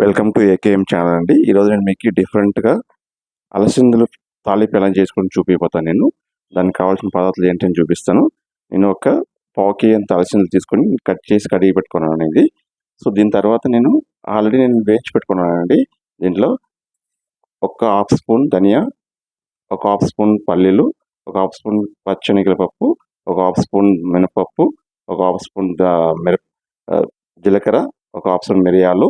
Welcome to AKM channel అండి. ఈరోజు నేను మీకు డిఫరెంట్గా అలసందలు తాలింపు ఎలా చేసుకొని చూపిపోతాను. దానికి కావాల్సిన పదార్థాలు ఏంటని చూపిస్తాను. నేను ఒక పావు కేజీ అంత అలసందలు తీసుకొని కట్ చేసి కడిగి పెట్టుకున్నాను అనేది. సో దీని తర్వాత నేను ఆల్రెడీ వేయించి పెట్టుకున్నానండి. దీంట్లో ఒక హాఫ్ స్పూన్ ధనియా, ఒక హాఫ్ స్పూన్ పల్లీలు, ఒక హాఫ్ స్పూన్ పచ్చనిగల పప్పు, ఒక హాఫ్ స్పూన్ మినపప్పు, ఒక హాఫ్ స్పూన్ జీలకర్ర, ఒక హాఫ్ స్పూన్ మిరియాలు,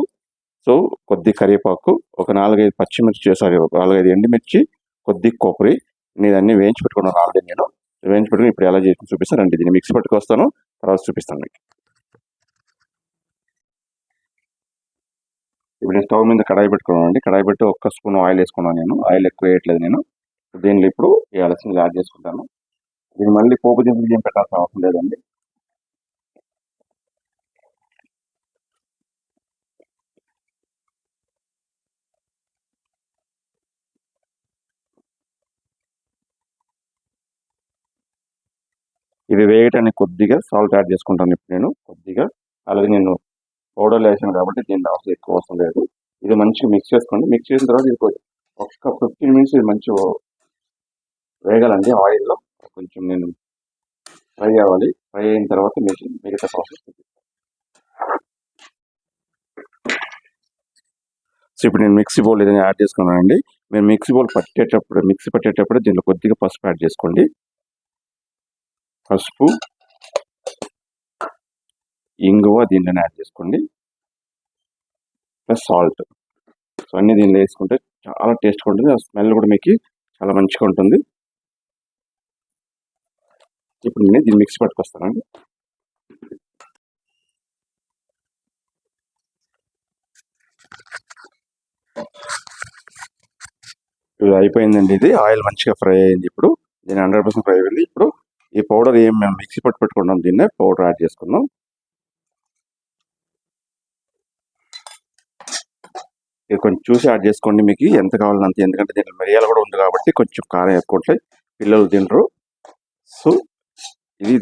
సో కొద్ది కరివేపాకు, ఒక 4-5 పచ్చిమిర్చి, 4-5 ఎండుమిర్చి, కొద్ది కొబ్బరి. నేను అన్నీ వేయించి పెట్టుకున్నాను ఆల్రెడీ. నేను వేయించి పెట్టుకుని ఇప్పుడు ఎలా చేసి చూపిస్తానండి. దీన్ని మిక్సీ పట్టుకొస్తాను, తర్వాత చూపిస్తాను మీకు. ఇప్పుడు నేను స్టవ్ మీద కడాయి పెట్టుకున్నాను అండి. కడాయి పెట్టి 1 స్పూన్ ఆయిల్ వేసుకున్నాను. నేను ఆయిల్ ఎక్కువ వేయట్లేదు. నేను దీనిలో ఇప్పుడు ఈ అలసందలు యాడ్ చేసుకుంటాను. దీన్ని మళ్ళీ పోపు దింపులు ఏం పెట్టాల్సిన అవసరం లేదండి. ఇవి వేయటానికి కొద్దిగా సాల్ట్ యాడ్ చేసుకుంటాను ఇప్పుడు నేను కొద్దిగా. అలాగే నేను పౌడర్లు వేసాను కాబట్టి దీని అవసరం ఎక్కువ అవసరం లేదు. ఇది మంచిగా మిక్స్ చేసుకోండి. మిక్స్ చేసిన తర్వాత ఇది ఒక 15 మినిట్స్ ఇది మంచిగా వేగాలండి ఆయిల్లో. కొంచెం నేను ఫ్రై అవ్వాలి. ఫ్రై అయిన తర్వాత మిగతా ప్రాసెస్. సో ఇప్పుడు నేను మిక్సీ బౌల్ ఏదైనా యాడ్ చేసుకున్నానండి. మీరు మిక్సీ పట్టేటప్పుడు దీనిలో కొద్దిగా పసుపు యాడ్ చేసుకోండి. పసుపు, ఇంగువ దీంట్లోనే యాడ్ చేసుకోండి, ప్లస్ సాల్ట్. సో అన్నీ దీనిలో వేసుకుంటే చాలా టేస్ట్గా ఉంటుంది. ఆ స్మెల్ కూడా మీకు చాలా మంచిగా ఉంటుంది. ఇప్పుడు నేను దీన్ని మిక్సీ పట్టుకొస్తానండి. ఇది అయిపోయిందండి. ఇది ఆయిల్ మంచిగా ఫ్రై అయింది. ఇప్పుడు దీన్ని 100% ఫ్రై అయింది. ఇప్పుడు ఈ పౌడర్ మేము మిక్సీ పెట్టుకున్నాం, దీన్నే పౌడర్ యాడ్ చేసుకున్నాం. ఇది కొంచెం చూసి యాడ్ చేసుకోండి, మీకు ఎంత కావాలంత. ఎందుకంటే దీంట్లో మిరియాలు కూడా ఉంది కాబట్టి కొంచెం కారం ఎక్కువ ఉంటాయి, పిల్లలు తినరు. సో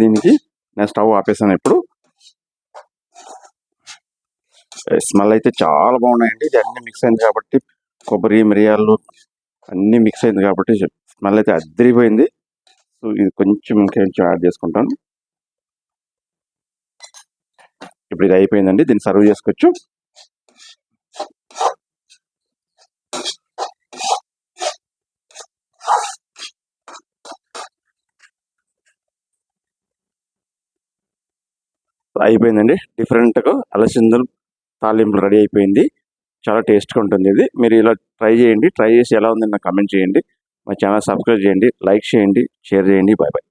దీనికి నేను స్టవ్ ఆపేసాను. ఇప్పుడు స్మెల్ అయితే చాలా బాగున్నాయండి. ఇది అన్ని మిక్స్ అయింది కాబట్టి, కొబ్బరి, మిరియాలు అన్నీ మిక్స్ అయింది కాబట్టి స్మెల్ అయితే అద్దరిపోయింది. సో ఇది కొంచెం ఇంకొంచెం యాడ్ చేసుకుంటాను. ఇప్పుడు ఇది అయిపోయిందండి. దీన్ని సర్వ్ చేసుకోవచ్చు. అయిపోయిందండి. డిఫరెంట్గా అలసందలు తాలింపు రెడీ అయిపోయింది. చాలా టేస్ట్గా ఉంటుంది. ఇది మీరు ఇలా ట్రై చేయండి. ట్రై చేసి ఎలా ఉందని నాకు కమెంట్ చేయండి. మా ఛానల్ సబ్స్క్రైబ్ చేయండి, లైక్ చేయండి, షేర్ చేయండి. Bye bye.